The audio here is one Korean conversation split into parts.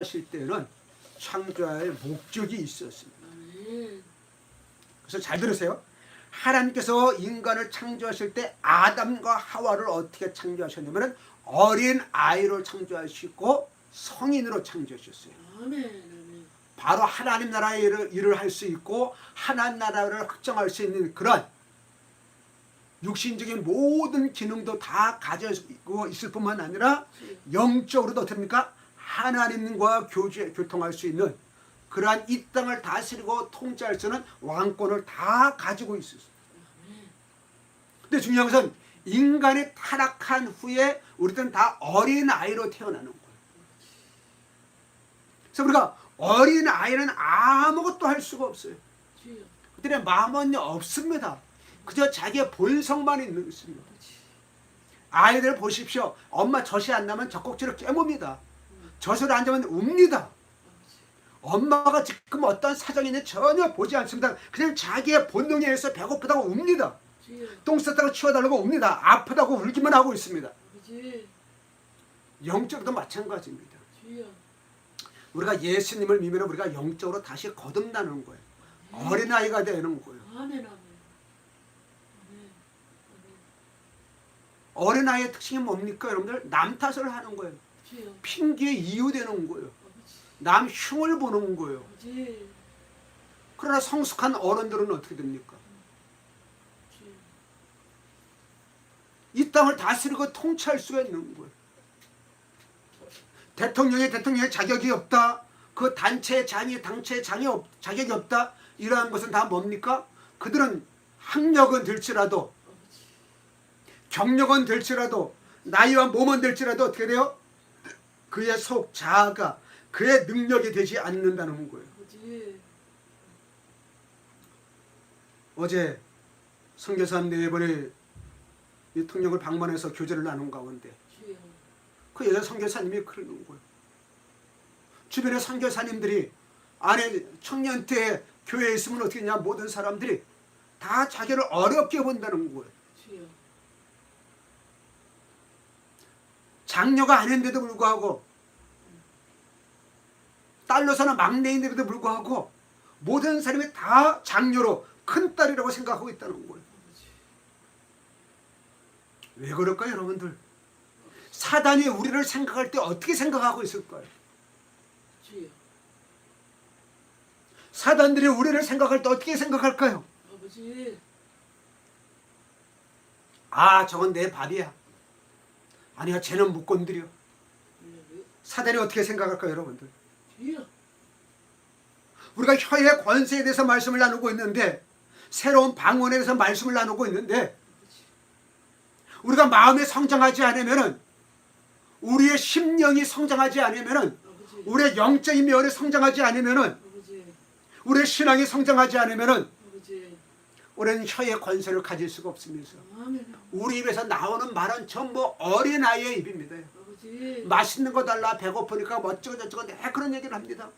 하실 때는 창조할 목적이 있었습니다. 그래서 잘 들으세요. 하나님께서 인간을 창조하실 때 아담과 하와를 어떻게 창조하셨냐면 어린 아이로 창조하시고 성인으로 창조하셨어요. 바로 하나님 나라의 일을 할 수 있고 하나님 나라를 확정할 수 있는 그런 육신적인 모든 기능도 다 가지고 있을 뿐만 아니라 영적으로도 어떻습니까? 하나님과 교통할 수 있는 그러한 이 땅을 다스리고 통치할 수 있는 왕권을 다 가지고 있었어요. 근데 중요한 것은 인간이 타락한 후에 우리들은 다 어린아이로 태어나는 거예요. 그래서 우리가 어린아이는 아무것도 할 수가 없어요. 그들의 마음은 없습니다. 그저 자기의 본성만 있는 것입니다. 아이들 보십시오. 엄마 젖이 안 나면 젖꼭지를 깨뭅니다. 젖을 안 자면 웁니다. 엄마가 지금 어떤 사정이 있는지 전혀 보지 않습니다. 그냥 자기의 본능에 의해서 배고프다고 웁니다. 똥 쌌다고 치워달라고 웁니다. 아프다고 울기만 하고 있습니다. 영적으로도 마찬가지입니다. 우리가 예수님을 믿으면 우리가 영적으로 다시 거듭나는 거예요. 어린아이가 되는 거예요. 어린아이의 특징이 뭡니까 여러분들? 남 탓을 하는 거예요. 핑계에 이유되는 거예요. 남 흉을 보는 거예요. 그러나 성숙한 어른들은 어떻게 됩니까? 이 땅을 다스리고 통치할 수가 있는 거예요. 대통령의 자격이 없다. 그 단체의 당체의 자격이 없다. 이러한 것은 다 뭡니까? 그들은 학력은 될지라도 경력은 될지라도 나이와 몸은 될지라도 어떻게 돼요? 그의 속 자아가 그의 능력이 되지 않는다는 거예요. 어제 선교사님 4분이 이 통역을 방문해서 교제를 나눈 가운데 그 여자 선교사님이 그러는 거예요. 주변의 선교사님들이 안에 청년 때 교회에 있으면 어떻게 했냐, 모든 사람들이 다 자기를 어렵게 본다는 거예요. 장녀가 아닌데도 불구하고 딸로서는 막내인데도 불구하고 모든 사람이 다 장녀로 큰딸이라고 생각하고 있다는 거예요. 왜 그럴까요 여러분들? 사단이 우리를 생각할 때 어떻게 생각하고 있을까요? 사단들이 우리를 생각할 때 어떻게 생각할까요? 아, 저건 내 밥이야. 아니야, 쟤는 못 건드려. 사단이 어떻게 생각할까요 여러분들? 우리가 혀의 권세에 대해서 말씀을 나누고 있는데, 새로운 방언에 대해서 말씀을 나누고 있는데, 우리가 마음에 성장하지 않으면은, 우리의 심령이 성장하지 않으면은, 우리의 영적인 면이 성장하지 않으면은, 우리의 신앙이 성장하지 않으면은 우리는 혀의 권세를 가질 수가 없습니다. 우리 입에서 나오는 말은 전부 어린아이의 입입니다. 맛있는 거 달라, 배고프니까 어쩌고 저쩌고 그런 얘기를 합니다.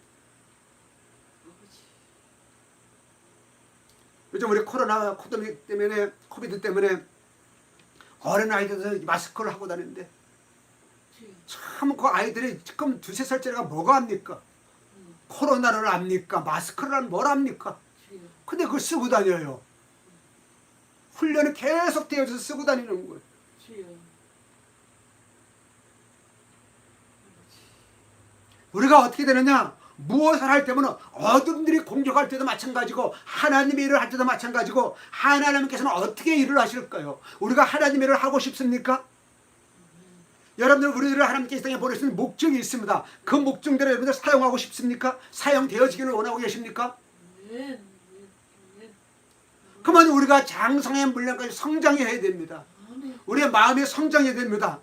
요즘 우리 코비드 때문에 어린아이들도 마스크를 하고 다니는데 참 그 아이들이 지금 2~3살짜리가 뭐가 합니까? 코로나를 압니까? 마스크를 뭘 압니까? 근데 그걸 쓰고 다녀요. 훈련이 계속 되어서 쓰고 다니는 거예요. 우리가 어떻게 되느냐? 무엇을 할 때면 어둠들이 공격할 때도 마찬가지고 하나님의 일을 할 때도 마찬가지고, 하나님께서는 어떻게 일을 하실까요? 우리가 하나님의 일을 하고 싶습니까? 여러분들, 우리들을 하나님께 이 땅에 보내시는 목적이 있습니다. 그 목적대로 여러분들 사용하고 싶습니까? 사용되어지기를 원하고 계십니까? 그러면 우리가 장성의 물량까지 성장해야 됩니다. 우리의 마음이 성장해야 됩니다.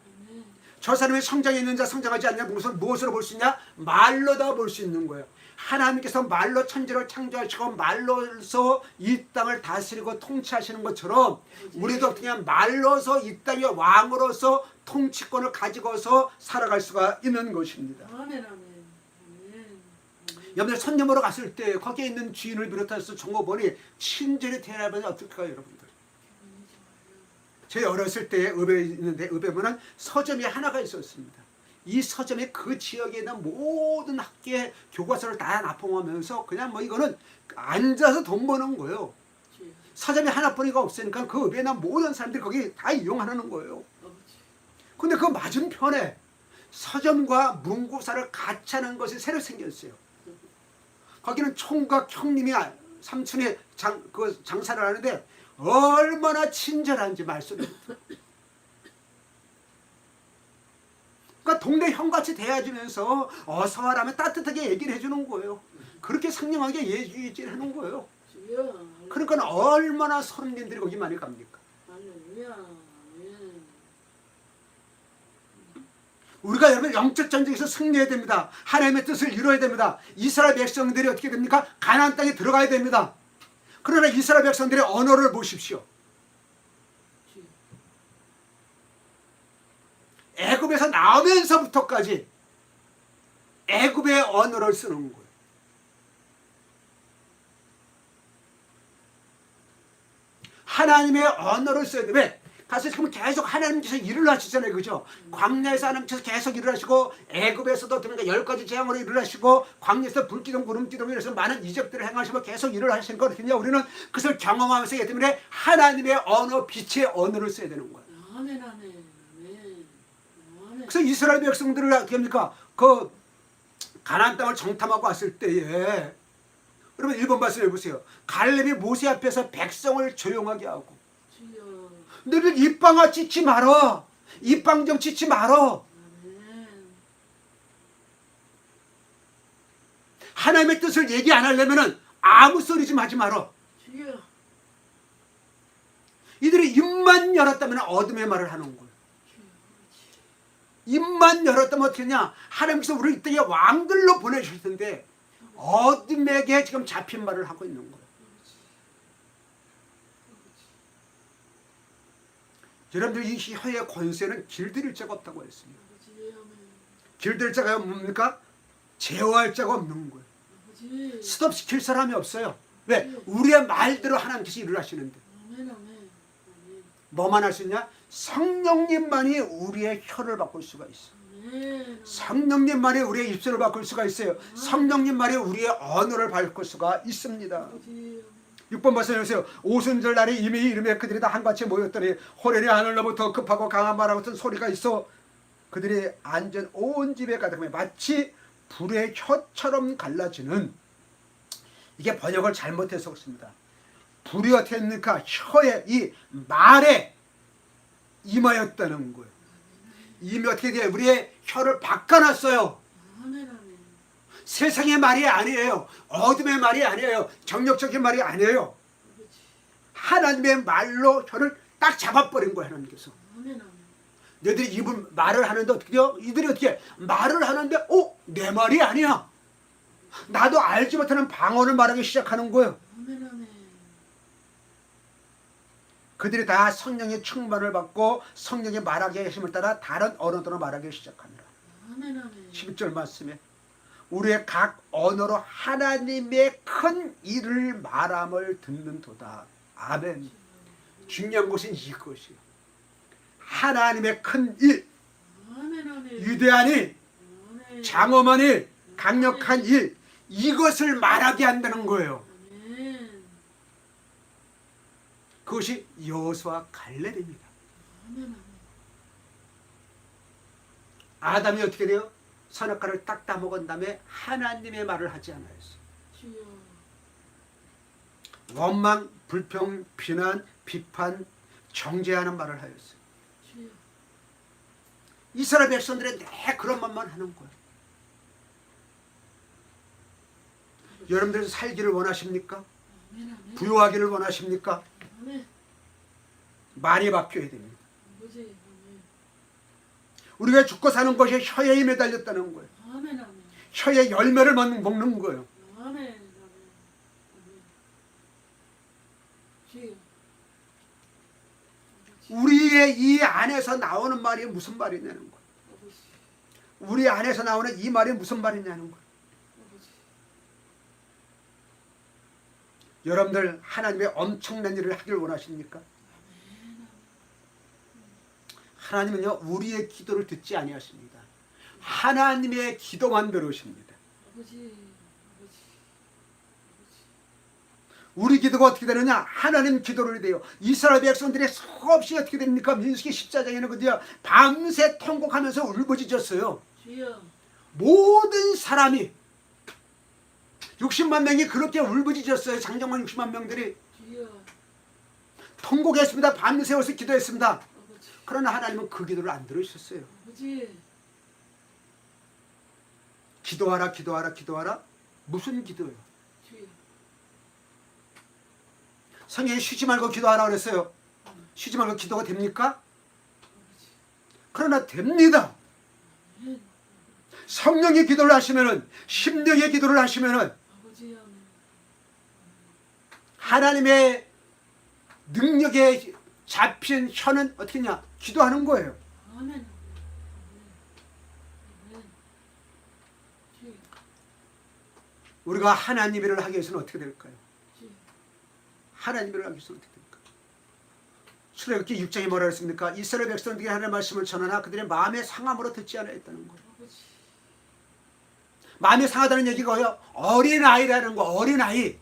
저 사람의 성장이 있는 자, 성장하지 않냐, 무엇으로 볼 수 있냐? 말로다 볼 수 있는 거예요. 하나님께서 말로 천지를 창조하시고 말로서 이 땅을 다스리고 통치하시는 것처럼 우리도 그냥 말로서 이 땅의 왕으로서 통치권을 가지고서 살아갈 수가 있는 것입니다. 여러분들 선녀보러 갔을 때 거기에 있는 주인을 비롯해서 종업원이 친절히 대하면 어떨까요 여러분들? 저희 어렸을 때 읍에 있는데 읍에 보면 서점이 하나가 있었습니다. 이 서점이 그 지역에 있는 모든 학교의 교과서를 다 납품하면서 그냥 뭐 이거는 앉아서 돈 버는 거예요. 서점이 하나뿐이가 없으니까 그 외에 있는 모든 사람들이 거기 다 이용하는 거예요. 근데 그 맞은편에 서점과 문구사를 같이 하는 것이 새로 생겼어요. 거기는 총각 형님이 삼촌이 장사를 하는데 얼마나 친절한지 말씀을. 그러니까 동네 형같이 대해주면서 어서 와라면 따뜻하게 얘기를 해주는 거예요. 그렇게 상냥하게 예의지를 하는 거예요. 그러니까 얼마나 손님들이 거기 많이 갑니까? 우리가 여러분 영적 전쟁에서 승리해야 됩니다. 하나님의 뜻을 이루어야 됩니다. 이스라엘 백성들이 어떻게 됩니까? 가나안 땅에 들어가야 됩니다. 그러나 이스라엘 백성들의 언어를 보십시오. 애굽에서 나오면서부터까지 애굽의 언어를 쓰는 거예요. 하나님의 언어를 써야 돼. 왜? 가서 지금 계속 하나님께서 일을 하시잖아요. 그죠? 광야에서 하나님께서 계속 일을 하시고 애굽에서도 그러니까 10가지 재앙으로 일을 하시고 광야에서 불기둥 구름기둥 이래서 많은 이적들을 행하시고 계속 일을 하시는 거거든요. 우리는 그것을 경험하면서 하기 때문에 하나님의 언어, 빛의 언어를 써야 되는 거예요. 아멘, 아멘, 아멘. 그래서 이스라엘 백성들을 어떻게 합니까? 그 가나안 땅을 정탐하고 왔을 때에 여러분 1번 말씀 해보세요. 갈렙이 모세 앞에서 백성을 조용하게 하고 너희들 입방아 찢지 말어. 입방정 찢지 말어. 하나님의 뜻을 얘기 안 하려면 아무 소리 좀 하지 말어. 이들이 입만 열었다면 어둠의 말을 하는 거예요. 입만 열었다면 어떻게 하냐. 하나님께서 우리를 이때에 왕들로 보내주실 텐데 어둠에게 지금 잡힌 말을 하고 있는 거예요. 여러분들 이 혀의 권세는 길들일 자가 없다고 했습니다. 길들일 자가 뭡니까? 제어할 자가 없는 거예요. 스톱시킬 사람이 없어요. 왜? 우리의 말대로 하나님께서 일을 하시는데. 뭐만 할 수 있냐? 성령님만이 우리의 혀를 바꿀 수가 있어. 성령님만이 우리의 입술을 바꿀 수가 있어요. 성령님만이 우리의 언어를 바꿀 수가 있습니다. 6번 말씀해주세요. 오순절 날에 이미 이름에 그들이 다 한같이 모였더니 호련히 하늘로부터 급하고 강한 바람 같은 소리가 있어 그들이 앉은 온 집에 가득하며 마치 불의 혀처럼 갈라지는, 이게 번역을 잘못해서 그렇습니다. 불이 어떻게 했습니까? 혀에 이 말에 임하였다는 거예요. 이미 어떻게 돼요? 우리의 혀를 바꿔놨어요. 세상의 말이 아니에요. 어둠의 말이 아니에요. 정력적인 말이 아니에요. 하나님의 말로 혀를 딱 잡아버린 거예요. 하나님께서. 너희들이 입을 말을 하는데 어떻게 돼요? 이들이 어떻게 말을 하는데 내 말이 아니야. 나도 알지 못하는 방언을 말하기 시작하는 거예요. 그들이 다 성령의 충만을 받고 성령의 말하게 하심을 따라 다른 언어로 말하기 시작합니다. 11절 말씀에 우리의 각 언어로 하나님의 큰 일을 말함을 듣는도다. 아멘. 중요한 것은 이것이요. 하나님의 큰 일, 위대한 일, 장엄한 일, 강력한 일, 이것을 말하게 한다는 거예요. 그것이 여호수아 갈렙입니다. 아담이 어떻게 돼요? 선악과를 딱 따먹은 다음에 하나님의 말을 하지 않았어요. 원망, 불평, 비난, 비판, 정죄하는 말을 하였어요. 이스라엘 백성들의 내 그런 말만 하는 거예요. 여러분들 살기를 원하십니까? 부유하기를 원하십니까? 많이 바뀌어야 됩니다. 우리가 죽고 사는 것이 혀에 힘에 달렸다는 거예요. 혀의 열매를 먹는 거예요. 우리의 이 안에서 나오는 말이 무슨 말이냐는 거예요. 우리 안에서 나오는 이 말이 무슨 말이냐는 거예요. 여러분들 하나님의 엄청난 일을 하길 원하십니까? 하나님은요 우리의 기도를 듣지 아니하십니다. 하나님의 기도만 들으십니다. 아버지. 우리 기도가 어떻게 되느냐? 하나님 기도를 돼요. 이스라엘 백성들이 수없이 어떻게 됩니까? 민수기 14장에는 그저 밤새 통곡하면서 울부짖었어요. 주여. 모든 사람이 60만 명이 그렇게 울부짖었어요. 장정만 60만 명들이 주여. 통곡했습니다. 밤새워서 기도했습니다. 아버지. 그러나 하나님은 그 기도를 안 들으셨어요. 아버지. 기도하라 기도하라 기도하라. 무슨 기도예요? 주여. 성경에 쉬지 말고 기도하라 그랬어요. 쉬지 말고 기도가 됩니까? 아버지. 그러나 됩니다. 아멘. 성령의 기도를 하시면은, 심령의 기도를 하시면은 아버지. 아멘. 하나님의 능력에 잡힌 혀는 어떻게 했냐? 기도하는 거예요. 아멘. 아멘. 아멘. 주여. 우리가 하나님 일을 하기 위해서는 어떻게 될까요? 주여. 하나님 일을 하기 위해서는 어떻게 될까요? 출애굽기 6장에 뭐라 그랬습니까? 이스라엘 백성들에게 하나님의 말씀을 전하나 그들의 마음의 상함으로 듣지 않았다는 거예요. 아버지. 마음이 상하다는 얘기가 뭐예요? 어린아이라는 거. 어린아이.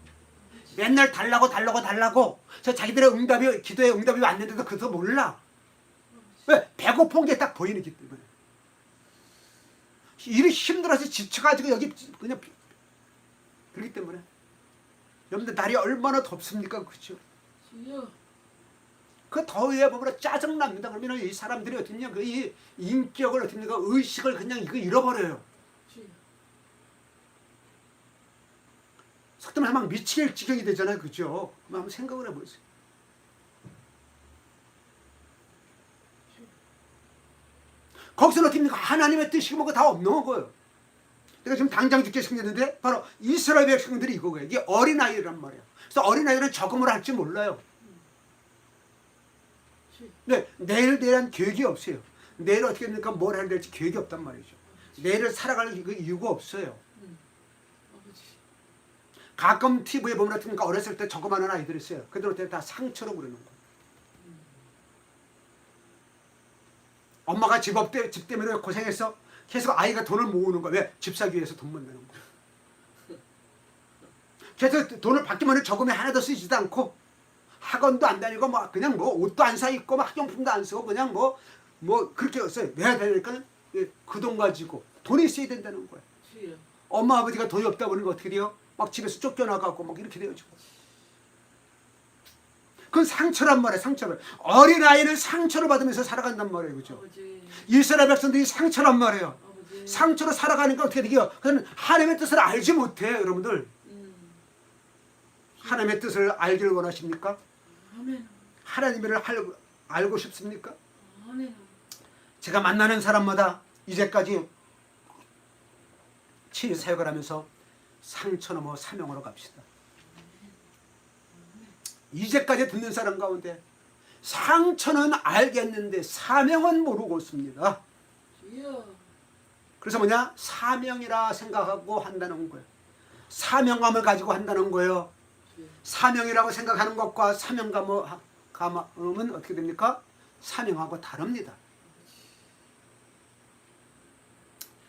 맨날 달라고 저 자기들의 응답이, 기도의 응답이 왔는데도 그것도 몰라. 왜? 배고픈 게 딱 보이기 때문에. 일이 힘들어서 지쳐가지고 여기 그냥 그렇기 때문에. 여러분들 날이 얼마나 덥습니까? 그렇죠? 주여. 그 더위에 보면 짜증납니다. 그러면 이 사람들이 어떻냐? 그 이 인격을 어떻습니까? 의식을 그냥 이거 잃어버려요. 주여. 속도면 막 미칠 지경이 되잖아요. 그죠? 한번 생각을 해보세요. 거기서는 어떻게 합니까? 하나님의 뜻이 뭐가 다 없는 거예요. 내가 지금 당장 죽게 생겼는데 바로 이스라엘 백성들이 이거예요. 이게 어린아이란 말이에요. 그래서 어린아이들은 적응을 할지 몰라요. 네, 내일 대한 계획이 없어요. 내일 어떻게 됩니까? 뭘 해야 될지 계획이 없단 말이죠. 내일을 살아갈 이유가 없어요. 아버지. 가끔 TV에 보면 어떻게 됩니까? 어렸을 때 저거만한 아이들이 있어요. 그들 어떻게 다 상처로 부르는 거예요. 엄마가 집 때문에 고생했어. 계속 아이가 돈을 모으는 거야. 왜? 집 사기 위해서 돈 모으는 거야. 그래서 돈을 받기만 해 저금에 하나도 쓰지도 않고 학원도 안 다니고 뭐 그냥 뭐 옷도 안 사 입고 막 학용품도 안 쓰고 그냥 뭐 그렇게 써요. 왜 해야 되니까 그 돈 가지고 돈이 있어야 된다는 거야. 주여. 엄마 아버지가 돈이 없다 보니까 어떻게 돼요? 막 집에서 쫓겨나가고 막 이렇게 되어지고. 그건 상처란 말이에요. 상처를. 어린아이는 상처를 받으면서 살아간단 말이에요. 그죠? 아버지. 이스라엘 백성들이 상처란 말이에요. 아버지. 상처로 살아가니까 어떻게 되게요? 그건 하나님의 뜻을 알지 못해요. 여러분들. 하나님의 뜻을 알기를 원하십니까? 아멘. 하나님을 알고 싶습니까? 아멘. 제가 만나는 사람마다 이제까지 치유 사역을 하면서 상처 넘어 사명으로 갑시다. 이제까지 듣는 사람 가운데 상처는 알겠는데 사명은 모르고 있습니다. 주여. 그래서 뭐냐? 사명이라 생각하고 한다는 거예요. 사명감을 가지고 한다는 거예요. 사명이라고 생각하는 것과 사명감은 어떻게 됩니까? 사명하고 다릅니다.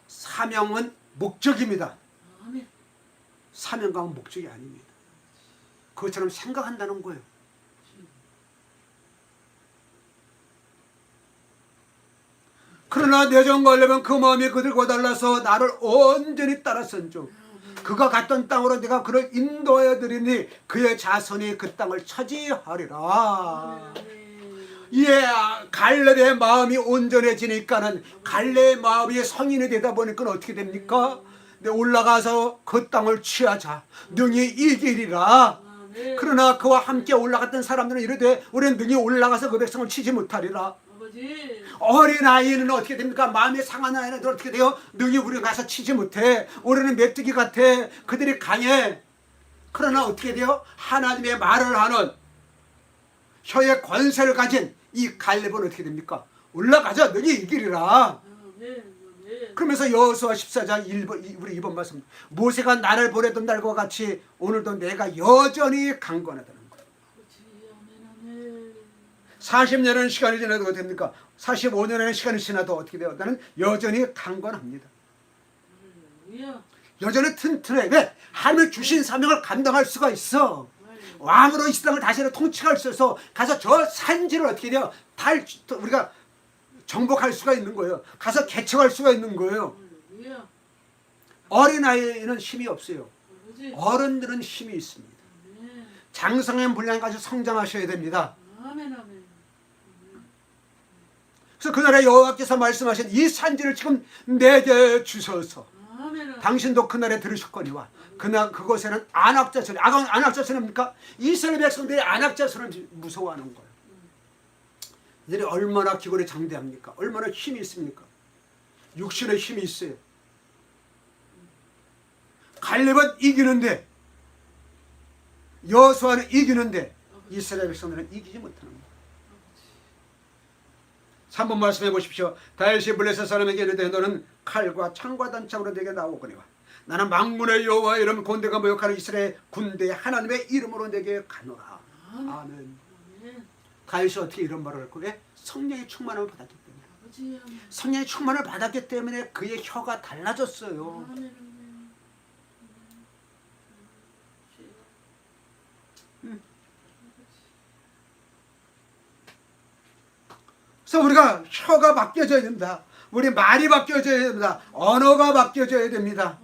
사명은 목적입니다. 아멘. 사명감은 목적이 아닙니다. 그것처럼 생각한다는 거예요. 그러나 내정 걸려면 그 마음이 그들과 달라서 나를 온전히 따랐은즉 그가 갔던 땅으로 내가 그를 인도하여 드리니 그의 자손이 그 땅을 차지하리라. 예, 갈렙의 마음이 온전해지니까는 갈렙의 마음이 성인이 되다 보니까 어떻게 됩니까? 내 올라가서 그 땅을 취하자. 능히 이기리라. 그러나 그와 함께 올라갔던 사람들은 이르되 우리는 능히 올라가서 그 백성을 치지 못하리라. 아버지. 어린아이는 어떻게 됩니까? 마음이 상한 아이는 어떻게 돼요? 능히 우리가 가서 치지 못해. 우리는 메뚜기 같아. 그들이 강해. 그러나 어떻게 돼요? 하나님의 말을 하는 혀의 권세를 가진 이 갈렙은 어떻게 됩니까? 올라가자. 능히 이기리라. 아멘. 그러면서 여호수아 14장 1번, 우리 2번 말씀. 모세가 나를 보내던 날과 같이 오늘도 내가 여전히 강건하다는 거예요. 40년의 시간이 지나도 어떻게 됩니까? 45년의 시간이 지나도 어떻게 돼요? 나는 여전히 강건합니다. 할렐루야. 여전히 튼튼해. 왜? 하나님이 주신 사명을 감당할 수가 있어. 왕으로 이 세상을 다시 통치할 수 있어서 가서 저 산지를 어떻게 돼요? 우리가 정복할 수가 있는 거예요. 가서 개척할 수가 있는 거예요. 할렐루야. 어린아이는 힘이 없어요. 아버지. 어른들은 힘이 있습니다. 아멘. 장성한 분량까지 성장하셔야 됩니다. 아멘 아멘. 그래서 그날에 여호와께서 말씀하신 이 산지를 지금 내게 주셔서 아멘 아멘. 당신도 그날에 들으셨거니와 그날 그곳에는 안악자손이 안악자손입니까? 이스라엘 백성들이 안악자손을 무서워하는 거예요. 이들이 얼마나 기골이 장대합니까? 얼마나 힘이 있습니까? 육신의 힘이 있어요. 갈렙은 이기는데 여호수아는 이기는데 이스라엘 백성들은 이기지 못하는 거예요. 3번 말씀해 보십시오. 다윗이 블레셋 사람에게 이르되 너는 칼과 창과 단창으로 내게 나오거니와 나는 만군의 여호와의 이름 군대가 모욕하는 이스라엘 군대의 하나님의 이름으로 내게 가노라. 아멘. 아멘. 다윗이 어떻게 이런 말을 할 거예요? 성령의 충만함을 받았기 때문에. 아버지 아멘. 성령의 충만을 받았기 때문에 그의 혀가 달라졌어요. 아멘 아멘. 그래서 우리가 혀가 바뀌어져야 됩니다. 우리 말이 바뀌어져야 됩니다. 언어가 바뀌어져야 됩니다.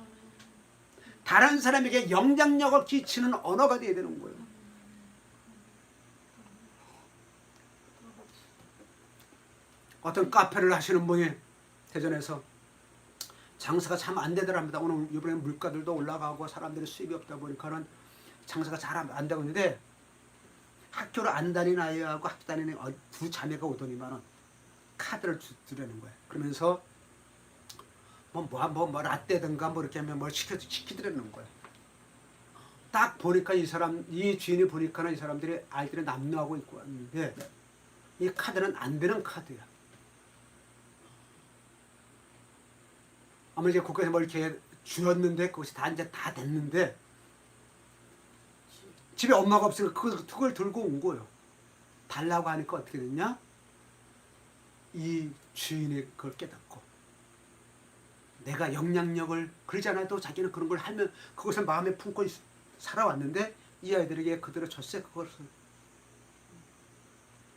다른 사람에게 영향력을 끼치는 언어가 되어야 되는 거예요. 어떤 카페를 하시는 분이 대전에서 장사가 참 안 되더랍니다. 오늘 이번에 물가들도 올라가고 사람들이 수입이 없다 보니까는 장사가 잘 안 되고 있는데 학교를 안 다니는 아이하고 학교 다니는 두 자매가 오더니만은 카드를 주려는 거예요. 그러면서 뭐 라떼든가 뭐 이렇게 하면 뭘 시키더라는 거예요. 딱 보니까 이 주인이 보니까는 이 사람들이 아이들이 남루하고 있고 왔는데 이 카드는 안 되는 카드야. 아마 이제 국가에서 뭐 이렇게 주었는데 그것이 다 이제 다 됐는데 집에 엄마가 없으니까 그걸 들고 온 거예요. 달라고 하니까 어떻게 됐냐? 이 주인이 그걸 깨닫고 내가 영향력을 그러지 않아도 자기는 그런 걸 하면 그것을 마음에 품고 살아왔는데 이 아이들에게 그대로 줬어요. 그것을.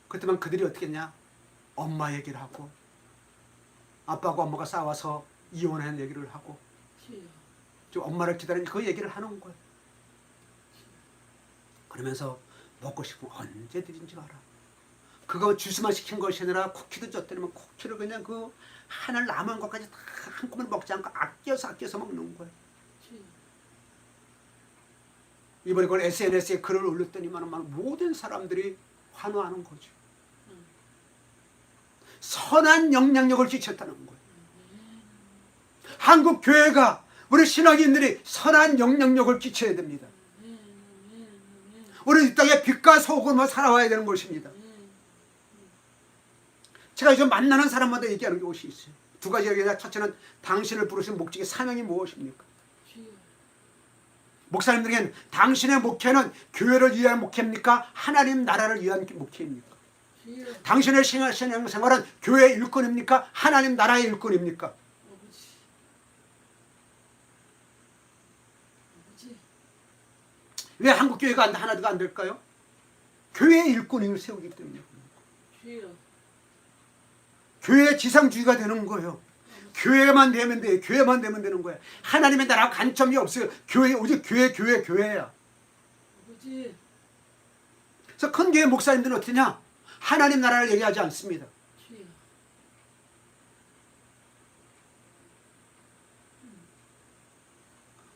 그때만 그들이 어떻게 했냐? 엄마 얘기를 하고 아빠하고 엄마가 싸워서 이혼한 얘기를 하고 좀 엄마를 기다리는 그 얘기를 하는 거예요. 그러면서 먹고 싶으면 언제든지 와라. 그거 주스만 시킨 것이 아니라 쿠키도 줬더니만 쿠키를 그냥 그 하나 남은 것까지 다 한꺼번에 먹지 않고 아껴서 먹는 거예요. 이번에 그걸 SNS에 글을 올렸더니만 모든 사람들이 환호하는 거죠. 선한 영향력을 끼쳤다는 거예요. 한국 교회가 우리 신학인들이 선한 영향력을 끼쳐야 됩니다. 우리 이 땅에 빛과 소금으로 살아와야 되는 것입니다. 제가 요즘 만나는 사람마다 얘기하는 것이 있어요. 두 가지 얘기가 첫째는 당신을 부르신 목적의 사명이 무엇입니까? 목사님들에게는 당신의 목회는 교회를 위한 목회입니까? 하나님 나라를 위한 목회입니까? 당신의 신앙생활은 교회의 일꾼입니까? 하나님 나라의 일꾼입니까? 왜 한국 교회가 하나도 안 될까요? 교회의 일꾼을 세우기 때문에. 교회의 지상주의가 되는 거예요. 교회만 되면 돼요. 교회만 되면 되는 거예요. 하나님의 나라 관점이 없어요. 교회 오직 교회야. 그래서 큰 교회 목사님들은 어떠냐? 하나님 나라를 얘기하지 않습니다.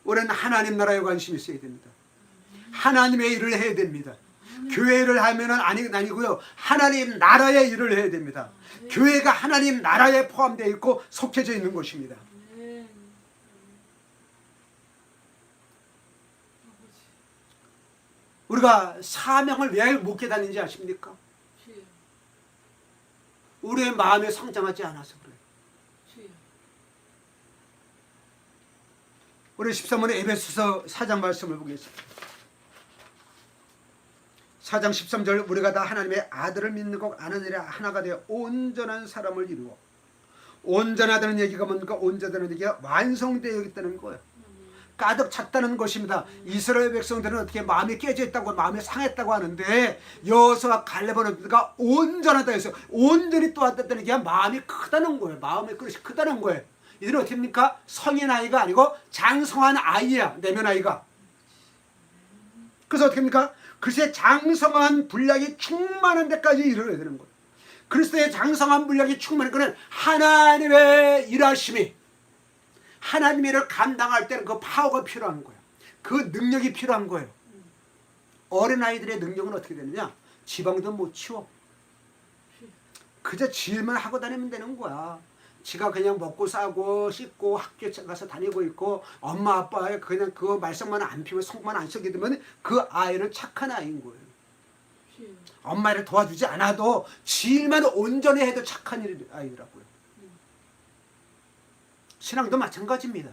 우리는 하나님 나라에 관심이 있어야 됩니다. 하나님의 일을 해야 됩니다. 교회 일을 하면은 아니고요. 하나님 나라의 일을 해야 됩니다. 교회가 하나님 나라에 포함되어 있고 속해져 있는 것입니다. 우리가 사명을 왜 못 깨닫는지 아십니까? 우리의 마음에 성장하지 않아서 그래요. 우리 13번의 에베소서 4장 말씀을 보겠습니다. 4장 13절 우리가 다 하나님의 아들을 믿는 것 아느니라 하나가 되어 온전한 사람을 이루어. 온전하다는 얘기가 뭔가? 온전하다는 얘기가 완성되어 있다는 거예요. 가득 찼다는 것입니다. 이스라엘 백성들은 어떻게 마음이 깨져 있다고 마음이 상했다고 하는데 여호수아와 갈렙은 그가 온전하다 해서 온전히 또 왔다는 얘기가 마음이 크다는 거예요. 마음의 그릇이 크다는 거예요. 이들은 어떻게 합니까? 성인 아이가 아니고 장성한 아이야. 내면 아이가. 그래서 어떻게 합니까? 글쎄 장성한 분량이 충만한 데까지 이르러야 되는 거예요. 그리스도의 장성한 분량이 충만한 것은 하나님의 일하심이, 하나님의 일을 감당할 때는 그 파워가 필요한 거예요. 그 능력이 필요한 거예요. 어린아이들의 능력은 어떻게 되느냐? 지방도 못 치워. 그저 질만 하고 다니면 되는 거야. 지가 그냥 먹고 싸고 씻고 학교 가서 다니고 있고 엄마 아빠의 그냥 그 말썽만 안 피우면 속만 안 썩게 되면 그 아이는 착한 아이인 거예요. 엄마를 도와주지 않아도 지일만 온전히 해도 착한 아이더라고요. 신앙도 마찬가지입니다.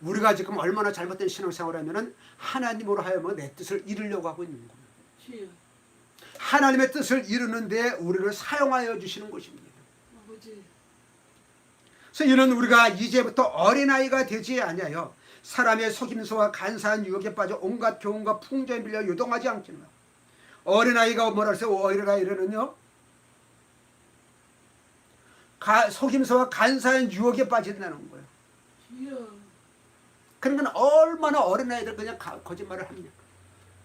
우리가 지금 얼마나 잘못된 신앙생활을 하면은 하나님으로 하여금 내 뜻을 이루려고 하고 있는 거예요. 하나님의 뜻을 이루는데 우리를 사용하여 주시는 것입니다. 그래서 이는 우리가 이제부터 어린아이가 되지 아니하여 사람의 속임수와 간사한 유혹에 빠져 온갖 교훈과 풍조에 밀려 요동하지 않겠나. 어린아이가 뭐라 그랬어요? 어린아이는요 속임수와 간사한 유혹에 빠진다는 거예요. 그러니까 얼마나 어린아이들 그냥 거짓말을 합니까?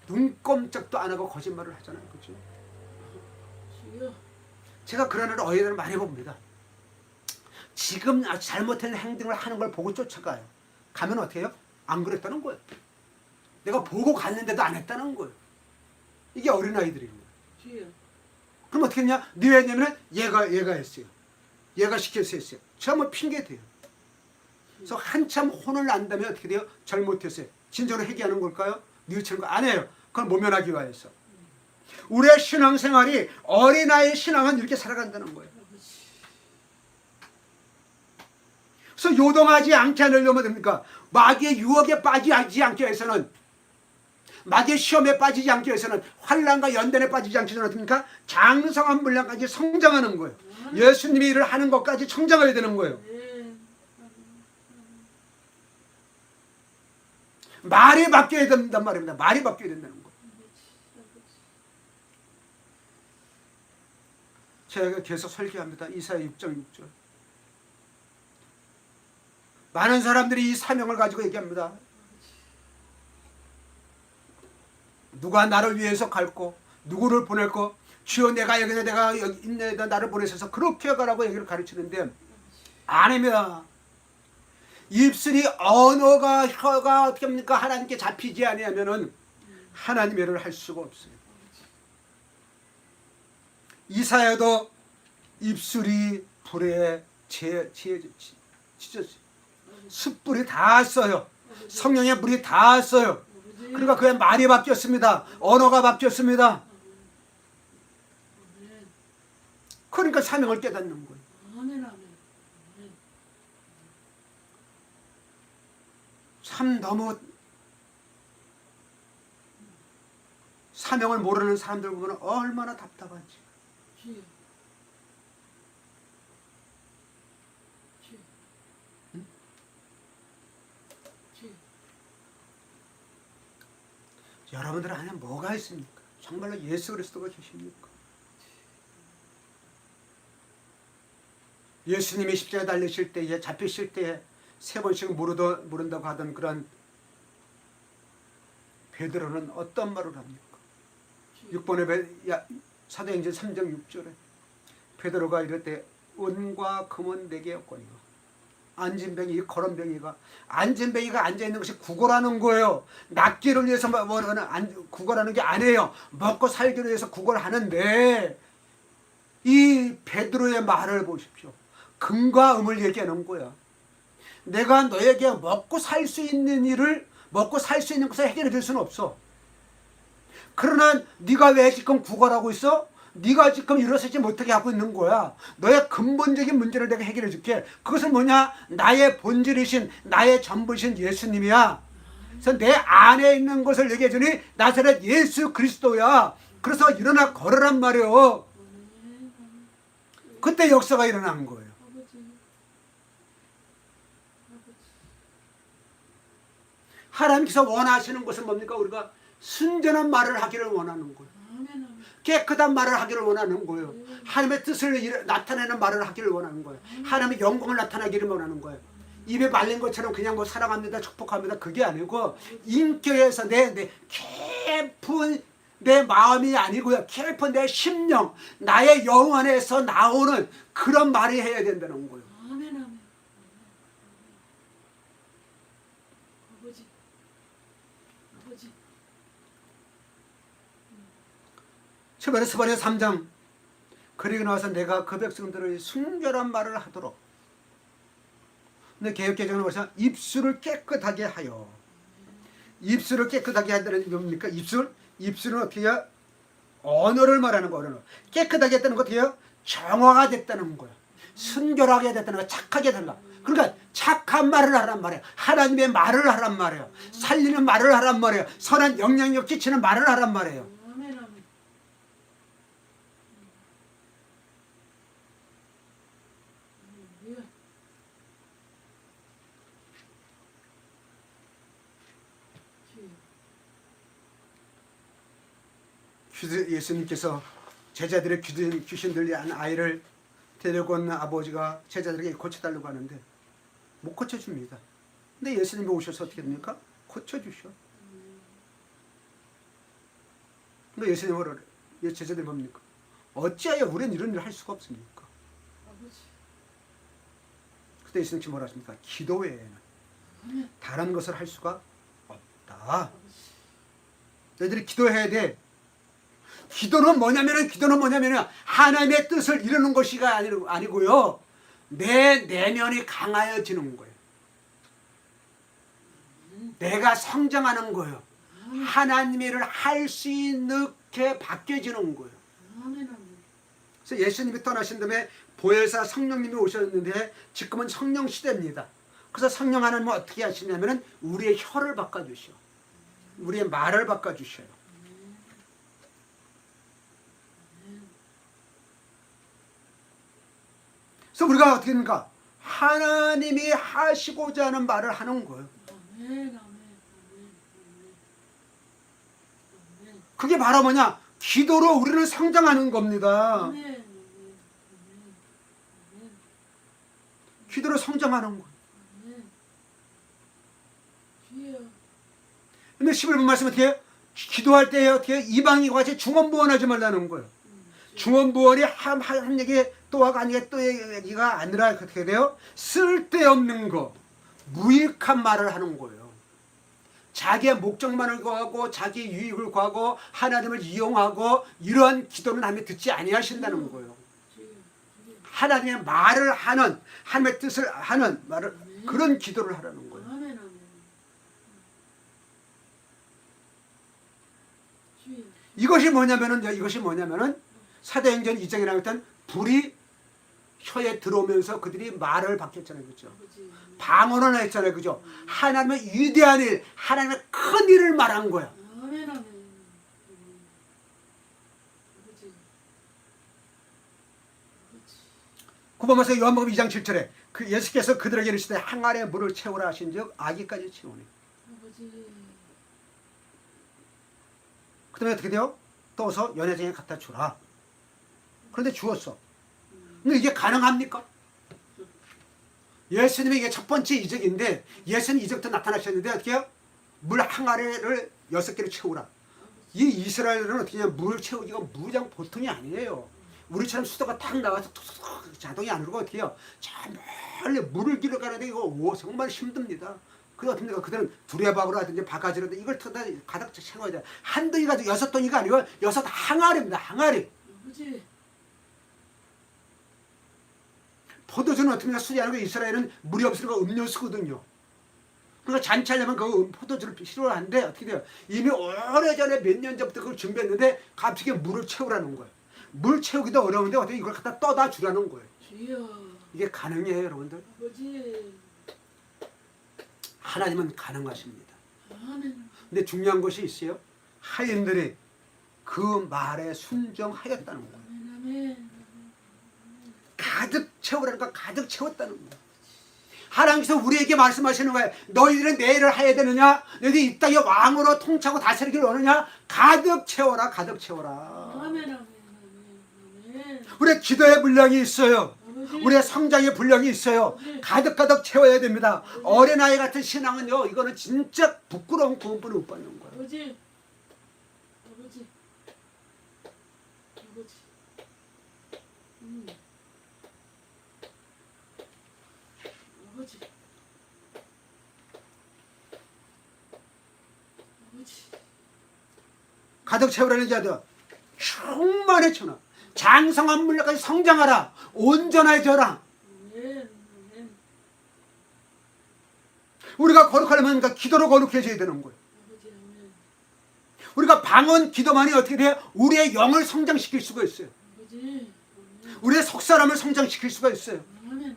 눈꼼짝도 안 하고 거짓말을 하잖아요. 그렇죠? 제가 그런 어린아이들을 많이 봅니다. 지금 아주 잘못된 행동을 하는 걸 보고 쫓아가요. 가면 어떻게 해요? 안 그랬다는 거예요. 내가 보고 갔는데도 안 했다는 거예요. 이게 어린아이들이에요. 그럼 어떻게 했냐? 네 왜냐면 얘가 했어요. 얘가 시켜서 했어요. 저뭐 핑계 대요. 그래서 한참 혼을 난다면 어떻게 돼요? 잘못했어요. 진정으로 회개하는 걸까요? 뉘우치는 거 아니에요. 그건 모면하기 위해서. 우리의 신앙생활이 어린아이의 신앙은 이렇게 살아간다는 거예요. 그래서 요동하지 않게 하려면 됩니까? 마귀의 유혹에 빠지지 않게 해서는, 마귀의 시험에 빠지지 않게 해서는, 환난과 연단에 빠지지 않게 해서는 어떻습니까? 장성한 분량까지 성장하는 거예요. 예수님이 일을 하는 것까지 성장해야 되는 거예요. 말이 바뀌어야 된단 말입니다. 말이 바뀌어야 된다는 거예요. 제가 계속 설교합니다. 이사야 6장 6절. 많은 사람들이 이 사명을 가지고 얘기합니다. 누가 나를 위해서 갈고 누구를 보낼고 주여 내가 여기서 내가 여기 있네다 나를 보내셔서 그렇게 가라고 얘기를 가르치는데 아닙니다. 입술이 언어가 혀가 어떻게 합니까? 하나님께 잡히지 아니하면은 하나님의 일을 할 수가 없어요. 이사야도 입술이 불에 지졌어요. 숯불이 다 써요. 성령의 물이 다 써요. 그러니까 그의 말이 바뀌었습니다. 언어가 바뀌었습니다. 그러니까 사명을 깨닫는 거예요. 참 너무 사명을 모르는 사람들 보면 얼마나 답답한지. 여러분들 안에 뭐가 있습니까? 정말로 예수 그리스도가 계십니까? 예수님이 십자가에 달리실 때에 잡히실 때에 3번씩 물은다고 하던 그런 베드로는 어떤 말을 합니까? 6번의 사도행전 3장 6절에 베드로가 이럴 때 은과 금은 내게 없거니와 안진뱅이 거론뱅이가 안진뱅이가 앉아있는 것이 구걸하는 거예요. 낫기를 위해서 구걸하는 게 아니에요. 먹고 살기를 위해서 구걸하는데 이 베드로의 말을 보십시오. 금과 음을 얘기하는 거야. 내가 너에게 먹고 살 수 있는 일을 먹고 살 수 있는 것을 해결해 줄 수는 없어. 그러나 네가 왜 지금 구걸하고 있어? 네가 지금 일어서지 못하게 하고 있는 거야. 너의 근본적인 문제를 내가 해결해 줄게. 그것은 뭐냐? 나의 본질이신 나의 전부이신 예수님이야. 그래서 내 안에 있는 것을 얘기해 주니 나사렛 예수 그리스도야. 그래서 일어나 걸으란 말이에요. 아멘. 그때 역사가 일어난 거예요. 아버지. 아버지. 하나님께서 원하시는 것은 뭡니까? 우리가 순전한 말을 하기를 원하는 거예요. 아멘. 아멘. 깨끗한 말을 하기를 원하는 거예요. 하나님의 뜻을 나타내는 말을 하기를 원하는 거예요. 하나님의 영광을 나타나기를 원하는 거예요. 입에 말린 것처럼 그냥 뭐 사랑합니다, 축복합니다 그게 아니고 인격에서 내 깊은 내 마음이 아니고요. 깊은 내 심령, 나의 영 안에서 나오는 그런 말이 해야 된다는 거예요. 아멘. 아멘. 아버지. 아버지. 스바냐 3장 그리고 나서 내가 그 백성들의 순결한 말을 하도록. 근데 개역개정은 벌써 입술을 깨끗하게 하여. 입술을 깨끗하게 한다는 게 뭡니까? 입술은 어떻게 해야? 언어를 말하는 거예요. 언어. 깨끗하게 했다는 거 어떻게 해요? 정화가 됐다는 거예요. 순결하게 됐다는 거예요. 착하게 된다. 그러니까 착한 말을 하란 말이에요. 하나님의 말을 하란 말이에요. 살리는 말을 하란 말이에요. 선한 영향력 끼치는 말을 하란 말이에요. 아멘. 아멘. 할렐루야. 주여. 예수님께서 제자들의 귀신 들린 아이를 데리고 온 아버지가 제자들에게 고쳐달라고 하는데 못 고쳐줍니다. 근데 예수님이 오셔서 어떻게 됩니까? 고쳐주셔. 근데 예수님이 뭐라 그래요? 제자들이 뭡니까? 어찌하여 우리는 이런 일을 할 수가 없습니까? 아버지. 그때 예수님이 뭐라 하십니까? 기도 외에는 다른 것을 할 수가 없다. 아버지. 너희들이 기도해야 돼. 기도는 뭐냐면은 하나님의 뜻을 이루는 것이 아니고요. 내 내면이 강하여지는 거예요. 내가 성장하는 거예요. 하나님의 일을 할 수 있게 바뀌어지는 거예요. 아멘. 아멘. 그래서 예수님이 떠나신 다음에 보혜사 성령님이 오셨는데 지금은 성령 시대입니다. 그래서 성령 하나님은 어떻게 하시냐면은 우리의 혀를 바꿔주셔. 우리의 말을 바꿔주셔요. 그래서 우리가 어떻게 됩니까? 하나님이 하시고자 하는 말을 하는 거예요. 아멘. 아멘. 아멘. 아멘. 그게 바로 뭐냐? 기도로 우리는 성장하는 겁니다. 아멘. 아멘. 아멘. 기도로 성장하는 거예요. 아멘. 주여. 근데 11분 말씀 어떻게 해요? 기도할 때 어떻게 이방인과 같이 중언부언하지 말라는 거예요. 중언부언이 한 얘기 또하고 아니게 또 얘기가 아니라 어떻게 돼요? 쓸데없는 거, 무익한 말을 하는 거예요. 자기의 목적만을 구하고 자기 유익을 구하고 하나님을 이용하고 이러한 기도는 하나님이 듣지 아니하신다는 거예요. 하나님의 말을 하는, 하나님의 뜻을 하는 말을, 그런 기도를 하라는 거예요. 아멘. 아멘. 주여. 이것이 뭐냐면은 사도행전 2장이라고 했던 불이 혀에 들어오면서 그들이 말을 바뀌었잖아요. 그렇죠? 아버지. 방언을 했잖아요. 그죠? 하나님의 위대한 일, 하나님의 큰 일을 말한 거야. 아멘. 아멘. 아버지. 아버지. 9번 말씀 요한복음 2장 7절에 그 예수께서 그들에게 이르시되 항아리에 물을 채우라 하신즉 아기까지 채우니. 아버지. 그 다음에 어떻게 돼요? 떠서 연회장에 갖다 주라. 그런데 주었어. 근데 이게 가능합니까? 예수님이 이게 첫 번째 이적인데 예수님 이적도 나타나셨는데 어떻게 해요? 물 항아리를 6개를 채우라. 이 이스라엘은 어떻게 해요? 물을 채우기가 무장 보통이 아니에요. 우리처럼 수도가 탁 나와서 툭툭 자동이 안 흐르고 어떻게 해요? 저 멀리 물을 길어 가는데 이거 정말 힘듭니다. 그게 어떻게 됩니까? 그들은 두레박으로 하든지 바가지로든 이걸 다 가득 채워야 돼요. 한 덩이 가지고 6덩이가 아니고 6 항아리입니다. 항아리. 아버지. 포도주는 어떻게 수리하는 거 이스라엘은 물이 없으니까 음료수거든요. 그러니까 잔치하려면 그 포도주를 필요한데 어떻게 돼요? 이미 오래전에 몇 년 전부터 그걸 준비했는데 갑자기 물을 채우라는 거예요. 물 채우기도 어려운데 어떻게 이걸 갖다 떠다 주라는 거예요. 주여. 이게 가능해요, 여러분들? 아버지. 하나님은 가능하십니다. 아멘. 근데 중요한 것이 있어요. 하인들이 그 말에 순종하였다는 거예요. 아멘. 가득 채우라니까 가득 채웠다는 거예요. 하나님께서 우리에게 말씀하시는 거예요. 너희들은 내 일을 해야 되느냐? 너희들이 이 땅에 왕으로 통치하고 다스리기를 원하느냐? 가득 채워라, 가득 채워라. 아멘. 아멘. 아멘. 우리의 기도의 분량이 있어요. 아버지. 우리의 성장의 분량이 있어요. 가득 가득 채워야 됩니다. 어린아이 같은 신앙은요, 이거는 진짜 부끄러운 구원뿐을 못 받는 거예요. 아버지. 아버지. 아버지. 아버지. 아버지. 가득 채우라는 자들 충만해져라. 장성한 물량까지 성장하라. 온전해져라. 아멘. 아멘. 우리가 거룩하려면 그러니까 기도로 거룩해져야 되는 거예요. 아버지. 아멘. 우리가 방언 기도만이 어떻게 돼요? 우리의 영을 성장시킬 수가 있어요. 아버지. 아멘. 우리의 속사람을 성장시킬 수가 있어요. 아멘. 아멘.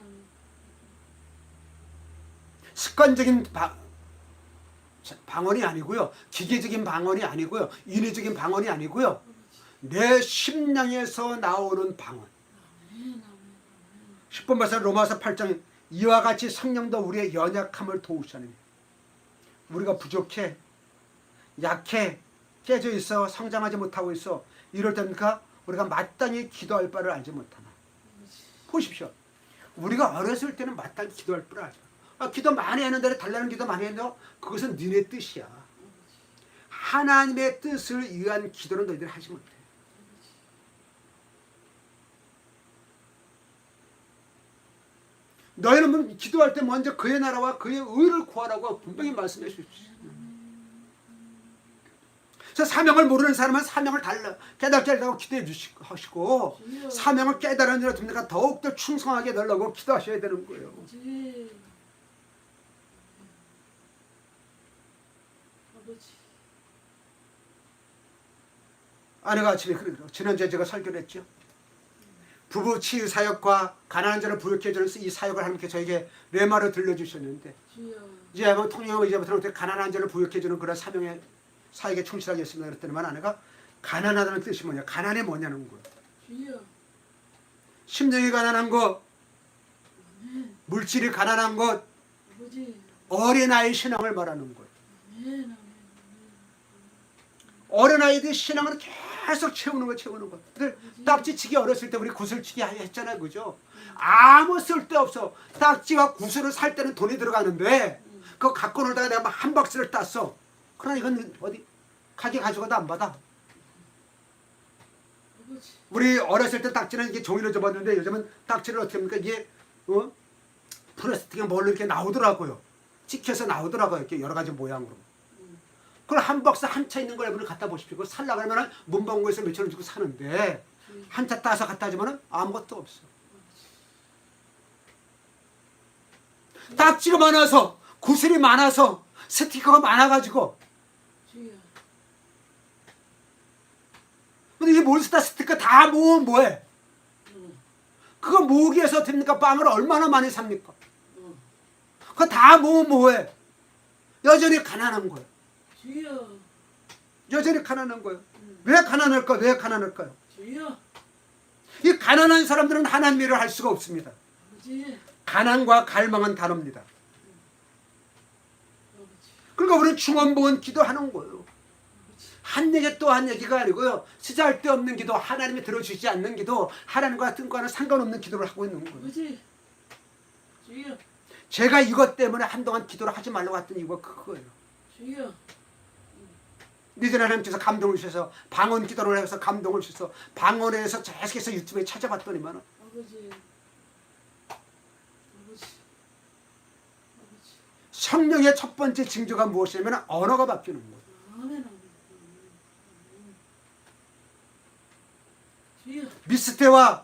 습관적인 방언이 아니고요. 기계적인 방언이 아니고요. 인위적인 방언이 아니고요. 내 심령에서 나오는 방언. 아멘. 아멘. 10번 말씀 로마서 8장 이와 같이 성령도 우리의 연약함을 도우시느니 우리가 부족해, 약해, 깨져 있어, 성장하지 못하고 있어. 이럴 때입니까? 우리가 마땅히 기도할 바를 알지 못하나. 보십시오. 우리가 어렸을 때는 마땅히 기도할 바를 알죠. 기도 많이 했는데 달라는 기도 많이 했는데 그것은 니네 뜻이야. 하나님의 뜻을 위한 기도는 너희들이 하지 못해. 너희는 기도할 때 먼저 그의 나라와 그의 의를 구하라고 분명히 말씀해 주십시오. 그래서 사명을 모르는 사람은 사명을 깨닫게 하려고 기도해 주시고 사명을 깨달은 일 어떻습니까? 더욱더 충성하게 되려고 기도하셔야 되는 거예요. 아버지. 아버지. 아내가 아침에 그러더라고요. 지난주에 제가 설교를 했죠. 부부 치유 사역과 가난한 자를 부욕해주는 이 사역을 하나님께 저에게 레마로 들려주셨는데 주여. 이제 한번 통영하고 이제부터 가난한 자를 부욕해주는 그런 사명의 사역에 충실하겠습니다. 그랬더니만 아내가 가난하다는 뜻이 뭐냐? 가난이 뭐냐는 거예요. 주여. 심령이 가난한 것, 아멘. 물질이 가난한 것, 아버지. 어린아이 신앙을 말하는 거예요. 아멘. 아멘. 어린아이들 신앙을 계속 채우는 거. 근데 딱지치기 어렸을 때 우리 구슬치기 했잖아요. 그죠? 아무 쓸데없어. 딱지와 구슬을 살 때는 돈이 들어가는데 그거 갖고 놀다가 내가 한 박스를 땄어. 그러나 이건 어디 가게 가져가도 안 받아. 아버지. 우리 어렸을 때 딱지는 이게 종이로 접었는데 요즘은 딱지를 어떻게 합니까? 이게 플라스틱에 뭘로 이렇게 나오더라고요. 찍혀서 나오더라고요. 이렇게 여러 가지 모양으로. 그걸 한 박스 한 차 있는 걸 여러분 갖다 보십시오. 그걸 살려고 하면 문방구에서 몇천 원 주고 사는데 한 차 따서 갖다 주면 아무것도 없어. 딱지가 많아서 구슬이 많아서 스티커가 많아가지고 주여. 근데 이게 몬스터 스티커 다 모으면 뭐해? 그거 모으기 위해서 됩니까? 빵을 얼마나 많이 삽니까? 그거 다 모으면 뭐해? 여전히 가난한 거예요. 주여. 여전히 가난한 거예요. 왜 가난할까요? 왜 가난할까요? 주여. 이 가난한 사람들은 하나님 일을 할 수가 없습니다. 아버지. 가난과 갈망은 다릅니다. 아버지. 그러니까 우리는 중언부언 기도하는 거예요. 한 얘기 또 한 얘기가 아니고요. 쓰잘데없는 기도, 하나님이 들어주지 않는 기도, 하나님과 뜻과는 상관없는 기도를 하고 있는 거예요. 아버지. 주여. 제가 이것 때문에 한동안 기도를 하지 말라고 했던 이유가 그거예요. 주여. 니들 하나님께서 감동을 주셔서 방언 기도를 해서 감동을 주셔서 방언에서 계속해서 유튜브에 찾아봤더니만 아버지. 아버지. 아버지. 성령의 첫 번째 징조가 무엇이냐면 언어가 바뀌는 거예요. 아멘. 아멘. 주여. 미스테와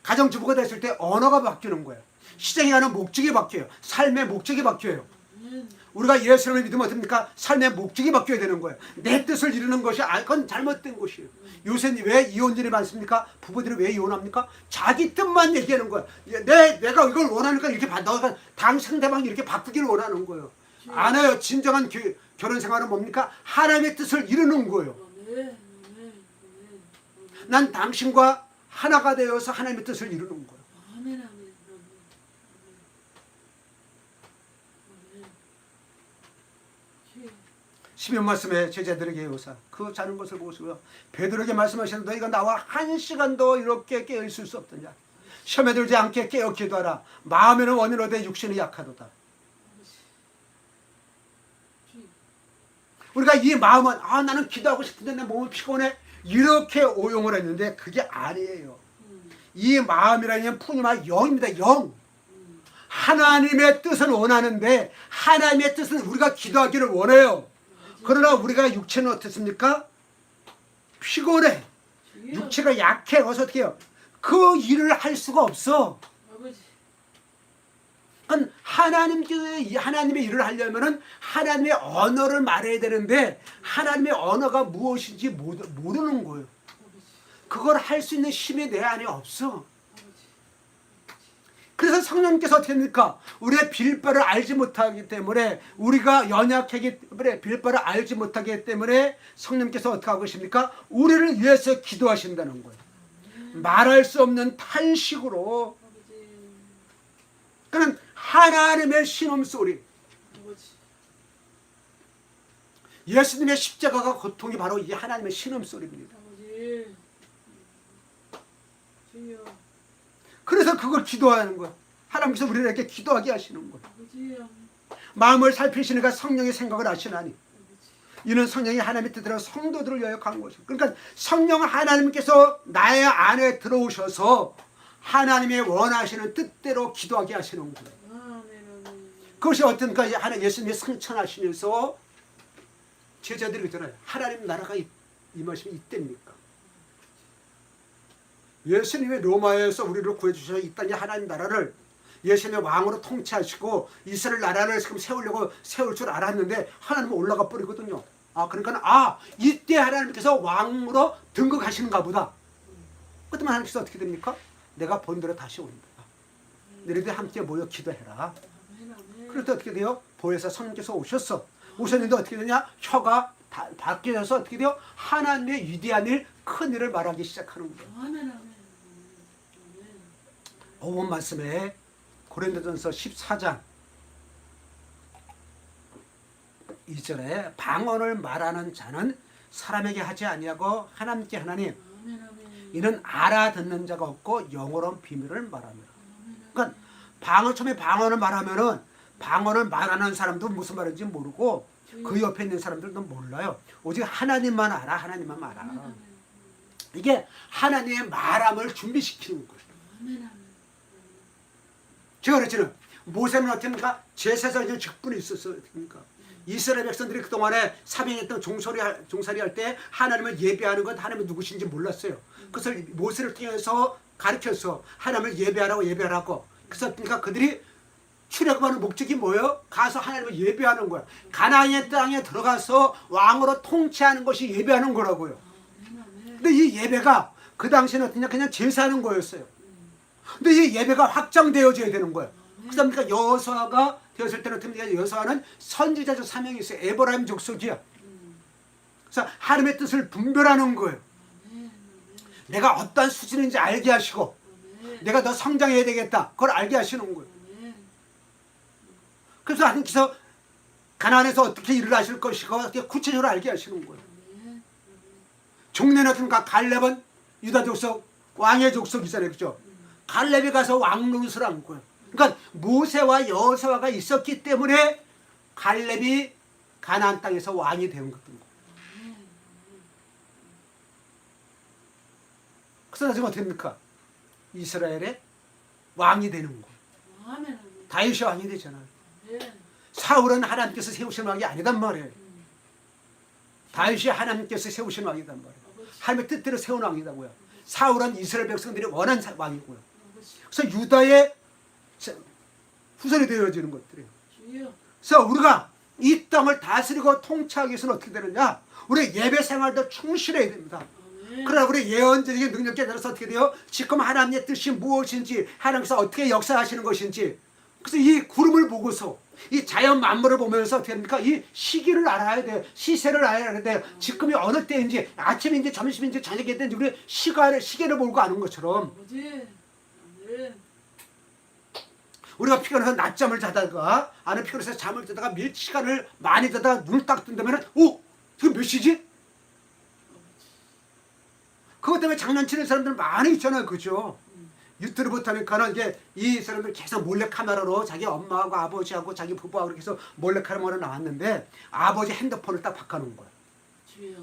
가정주부가 됐을 때 언어가 바뀌는 거예요. 시장에 가는 목적이 바뀌어요. 삶의 목적이 바뀌어요. 아멘. 우리가 예수님을 믿으면 어떻습니까? 삶의 목적이 바뀌어야 되는 거예요. 내 뜻을 이루는 것이 그건 잘못된 것이에요. 요새 왜 이혼들이 많습니까? 부부들이 왜 이혼합니까? 자기 뜻만 얘기하는 거예요. 내가 이걸 원하니까 이렇게 너가 당 상대방이 이렇게 바꾸기를 원하는 거예요. 안 해요. 진정한 결혼 생활은 뭡니까? 하나님의 뜻을 이루는 거예요. 아멘. 아멘. 아멘. 난 당신과 하나가 되어서 하나님의 뜻을 이루는 거예요. 아멘. 아멘. 아멘. 아멘. 주여. 10년 말씀에 제자들에게 요사 그 자는 것을 보시고요. 베드로에게 말씀하시는데 너희가 나와 한 시간도 이렇게 깨어 있을 수 없더냐. 시험에 들지 않게 깨어 기도하라. 마음에는 원인으로되 육신이 약하도다. 주여. 우리가 이 마음은 나는 기도하고 싶은데 내 몸이 피곤해 이렇게 오용을 했는데 그게 아니에요. 이 마음이라는 푸니마 영입니다. 영. 하나님의 뜻을 원하는데 하나님의 뜻은 우리가 기도하기를 원해요. 그러나 우리가 육체는 어떻습니까? 피곤해. 주여. 육체가 약해. 그래서 어떻게 해요? 그 일을 할 수가 없어. 아버지. 그러니까 하나님의 일을 하려면은 하나님의 언어를 말해야 되는데 하나님의 언어가 무엇인지 모르는 거예요. 아버지. 그걸 할 수 있는 힘이 내 안에 없어. 아버지. 그래서 성령께서 어떻게 합니까? 우리의 빌 바를 알지 못하기 때문에 우리가 연약하기 때문에 빌 바를 알지 못하기 때문에 성령께서 어떻게 하고 계십니까? 우리를 위해서 기도하신다는 거예요. 말할 수 없는 탄식으로. 아버지. 그는 하나님의 신음소리. 아버지. 예수님의 십자가가 고통이 바로 이 하나님의 신음소리입니다. 아버지. 주여. 그래서 그걸 기도하는 거예요. 하나님께서 우리에게 기도하게 하시는 거예요. 아버지. 마음을 살피시니까 성령의 생각을 하시나니 아버지. 이는 성령이 하나님의 뜻대로 성도들을 위하여 간 것입니다. 그러니까 성령 하나님께서 나의 안에 들어오셔서 하나님의 원하시는 뜻대로 기도하게 하시는 거예요. 아멘. 그것이 어떤가? 하나 예수님이 승천하시면서 제자들이 그러잖아요. 하나님 나라가 임하시면 이때입니까? 예수님이 로마에서 우리를 구해주셔서 이 땅에 하나님 나라를 예수님의 왕으로 통치하시고 이스라엘 나라를 지금 세울 줄 알았는데 하나님은 올라가 버리거든요. 그러니까 이때 하나님께서 왕으로 등극하시는가 보다. 그때만 하나님께서 어떻게 됩니까? 내가 본대로 다시 온다. 너희들 함께 모여 기도해라. 그럴 때 어떻게 돼요? 보혜사 성령께서 오셨는데 어떻게 되냐? 혀가 바뀌어서 어떻게 돼요? 하나님의 위대한 일, 큰 일을 말하기 시작하는 거예요. 아멘. 오번 말씀에 고린도전서 14장 2절에 방언을 말하는 자는 사람에게 하지 아니하고 하나님께 하나니 이는 알아듣는 자가 없고 영어로운 비밀을 말합니다. 그러니까 처음에 방언을 말하면은 방언을 말하는 사람도 무슨 말인지 모르고 그 옆에 있는 사람들도 몰라요. 오직 하나님만 알아. 하나님만 알아. 이게 하나님의 말함을 준비시키는 거예요. 제가 그랬잖아요. 모세는 어떻습니까? 제사장의 직분이 있었어요. 그러니까 이스라엘 백성들이 그동안에 사명했던 종살이 할 때 하나님을 예배하는 건 하나님이 누구신지 몰랐어요. 그래서 모세를 통해서 가르쳐서 하나님을 예배하라고. 그래서 그러니까 그들이 출애굽하는 목적이 뭐예요? 가서 하나님을 예배하는 거야. 가나안의 땅에 들어가서 왕으로 통치하는 것이 예배하는 거라고요. 근데 이 예배가 그 당시에는 어떠냐? 그냥 제사하는 거였어요. 근데 이 예배가 확장되어져야 되는 거예요. 그러니까 여호수아가 되었을 때는 어떻게 여호수아는 선지자적 사명이 있어요. 에브라임 족속이야. 그래서 하나님의 뜻을 분별하는 거예요. 내가 어떠한 수준인지 알게 하시고 내가 더 성장해야 되겠다. 그걸 알게 하시는 거예요. 그래서 하나님께서 가나안에서 어떻게 일을 하실 것이고 어떻게 구체적으로 알게 하시는 거예요. 종래는 어떤가? 갈렙은 유다 족속 왕의 족속이잖아요. 그죠? 갈렙이 가서 왕 노릇을 한 거예요. 그러니까 모세와 여호수아가 있었기 때문에 갈렙이 가나안 땅에서 왕이 된 거예요. 그래서 나중에 어떻게 됩니까? 이스라엘의 왕이 되는 거예요. 다윗이 왕이 되잖아요. 사울은 하나님께서 세우신 왕이 아니단 말이에요. 다윗이 하나님께서 세우신 왕이단 말이에요. 하나님의 뜻대로 세운 왕이다고요. 사울은 이스라엘 백성들이 원한 왕이고요. 그래서 유다의 후손이 되어지는 것들이에요. 그래서 우리가 이 땅을 다스리고 통치하기 위해서는 어떻게 되느냐? 우리 예배 생활도 충실해야 됩니다. 그러나 우리 예언적인 능력에 따라서 어떻게 돼요? 지금 하나님의 뜻이 무엇인지 하나님께서 어떻게 역사하시는 것인지 그래서 이 구름을 보고서 이 자연 만물을 보면서 어떻게 됩니까? 이 시기를 알아야 돼요. 시세를 알아야 돼요. 지금이 어느 때인지 아침인지 점심인지 저녁인지 우리 시계를 몰고 아는 것처럼 아버지. 아멘. 우리가 피곤해서 낮잠을 자다가 아는 피곤해서 잠을 자다가 시간을 많이 자다가 눈을 딱 뜬다면 오! 지금 몇 시지? 그것 때문에 장난치는 사람들 많이 있잖아요. 그죠? 유튜브부터 하니까는 이게 이 사람들 계속 몰래카메라로 자기 엄마하고 아버지하고 자기 부부하고 이렇게 해서 몰래카메라로 나왔는데 아버지 핸드폰을 딱 바꿔놓은 거야. 주여.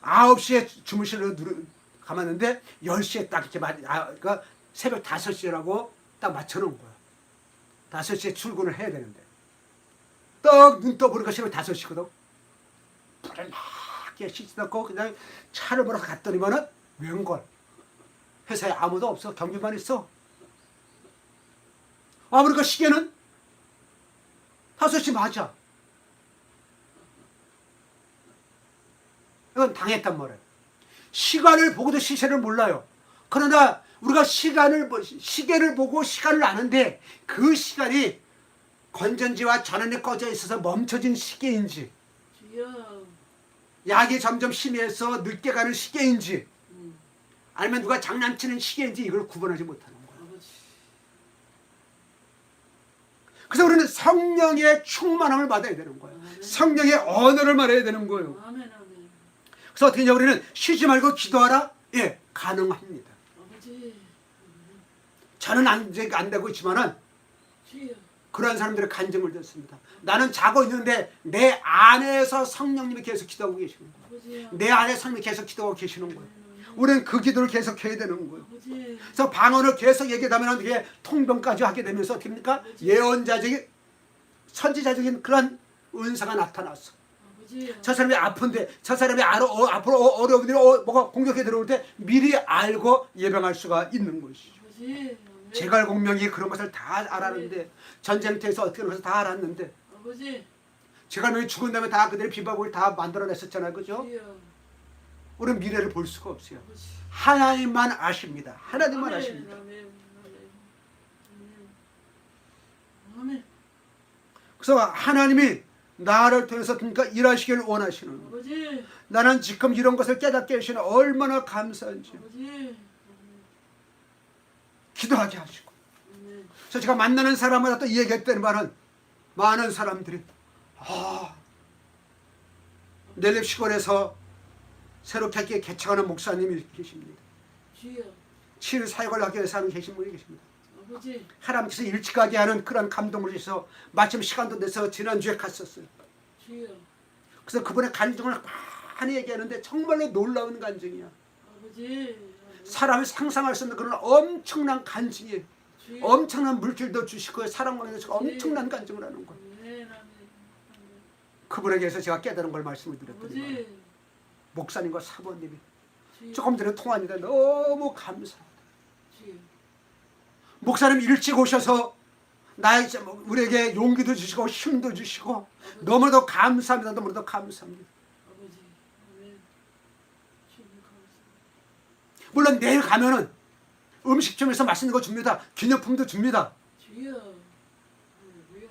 9시에 주무실로 감았는데 10시에 딱 이렇게 그러니까 새벽 5시라고 딱 맞춰놓은 거야. 5시에 출근을 해야 되는데 딱 눈 떠보니까 새벽 5시거든. 불을 막 씻었고 그냥 차를 몰아서 갔더니만은 웬걸 회사에 아무도 없어. 경비만 있어. 그러니까 시계는 5시 맞아. 이건 당했단 말이에요. 시간을 보고도 시세를 몰라요. 그러나 우리가 시계를 보고 시간을 아는데 그 시간이 건전지와 전원이 꺼져 있어서 멈춰진 시계인지 주여. 약이 점점 심해서 늦게 가는 시계인지 아니면 누가 장난치는 시계인지 이걸 구분하지 못하는 거예요. 아버지. 그래서 우리는 성령의 충만함을 받아야 되는 거예요. 성령의 언어를 말해야 되는 거예요. 아멘. 아멘. 그래서 어떻게 하냐 우리는 쉬지 말고 기도하라. 예, 가능합니다. 아버지. 저는 안 되고 있지만은 주여. 그런 사람들의 간증을 듣습니다. 나는 자고 있는데 내 안에서 성령님이 계속 기도하고 계시는 거예요. 아버지. 내 안에 성령이 계속 기도하고 계시는 거예요. 우리는 그 기도를 계속 해야 되는 거예요. 아버지. 그래서 방언을 계속 얘기하면 이게 통병까지 하게 되면서 어떻게 됩니까? 예언자적인 선지자적인 그런 은사가 나타났어. 아버지. 저 사람이 아픈데 저 사람이 앞으로 어려운 일이 뭐가 공격해 들어올 때 미리 알고 예방할 수가 있는 것이죠. 아버지. 아멘. 제갈공명이 그런 것을 다 알았는데 전쟁터에서 어떻게 그런 것을 다 알았는데 아버지. 제갈공명이 죽은 다음에 다 그들의 비방을 다 만들어냈었잖아요. 그죠? 주여. 우리는 미래를 볼 수가 없어요. 아버지. 하나님만 아십니다. 하나님만 아멘. 아십니다. 아멘. 아멘. 아멘. 그래서 하나님이 나를 통해서 그러니까 일하시기를 원하시는 거예요. 아버지. 나는 지금 이런 것을 깨닫게 하시는 얼마나 감사한지 아버지. 기도하게 하시고. 아멘. 그래서 제가 만나는 사람마다 또 이 얘기했더니 많은 사람들이 넬립 시골에서 새롭게 개척하는 목사님이 계십니다. 주여. 치유 사역을 하기 위해서 하는 계신 분이 계십니다. 아버지. 하나님께서 일찍 가게 하는 그런 감동을 주셔서 마침 시간도 내서 지난주에 갔었어요. 주여. 그래서 그분의 간증을 많이 얘기하는데 정말로 놀라운 간증이야. 아버지. 사람이 상상할 수 없는 그런 엄청난 간증이에요. 주여. 엄청난 물질도 주시고 사랑을 주시고 엄청난 간증을 하는 거예요. 아멘. 아멘. 그분에게서 제가 깨달은 걸 말씀을 드렸더니 아버지. 목사님과 사모님이 주여. 조금 전에 통화했는데 너무 감사하다. 주여. 목사님 일찍 오셔서 우리에게 용기도 주시고 힘도 주시고 너무도 감사합니다. 너무도 감사합니다. 아버지. 아멘. 주님 감사합니다. 물론 내일 가면은 음식점에서 맛있는 거 줍니다. 기념품도 줍니다. 주여. 할렐루야.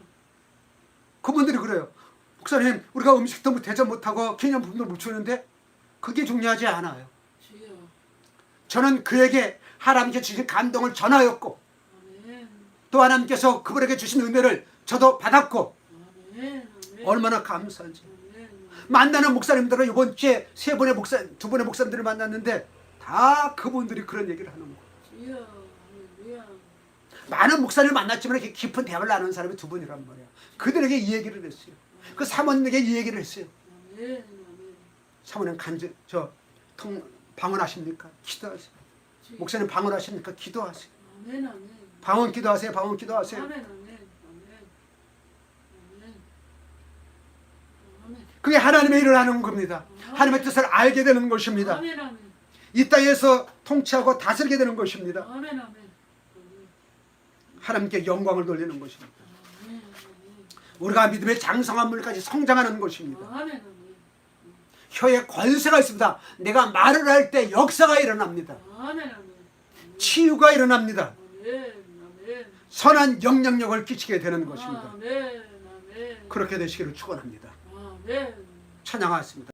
그분들이 그래요. 목사님 우리가 음식도 대접 못하고 기념품도 못 주는데 그게 중요하지 않아요. 주여. 저는 그에게 하나님께 주신 감동을 전하였고 아멘. 또 하나님께서 그분에게 주신 은혜를 저도 받았고 아멘. 아멘. 얼마나 감사한지. 아멘. 만나는 목사님들은 이번 주에 두 분의 목사님들을 만났는데 다 그분들이 그런 얘기를 하는 거예요. 주여. 할렐루야. 많은 목사님을 만났지만 이렇게 깊은 대화를 나누는 사람이 두 분이란 말이에요. 그들에게 이 얘기를 했어요. 그 사모님에게 이 얘기를 했어요. 아멘. 아멘. 사모님 방언하십니까? 기도하세요. 주여. 목사님 방언하십니까? 기도하세요. 아멘. 아멘. 방언 기도하세요. 방언 기도하세요. 아멘. 아멘. 아멘. 아멘. 아멘. 그게 하나님의 일을 하는 겁니다. 하나님의 뜻을 알게 되는 것입니다. 아멘. 아멘. 이 땅에서 통치하고 다스리게 되는 것입니다. 아멘. 아멘. 하나님께 영광을 돌리는 것입니다. 아멘. 우리가 믿음의 장성한 물까지 성장하는 것입니다. 아멘. 아멘. 혀에 권세가 있습니다. 내가 말을 할 때 역사가 일어납니다. 아멘. 아멘. 치유가 일어납니다. 아멘. 아멘. 선한 영향력을 끼치게 되는 것입니다. 아멘. 아멘. 그렇게 되시기를 축원합니다. 아멘. 찬양하겠습니다.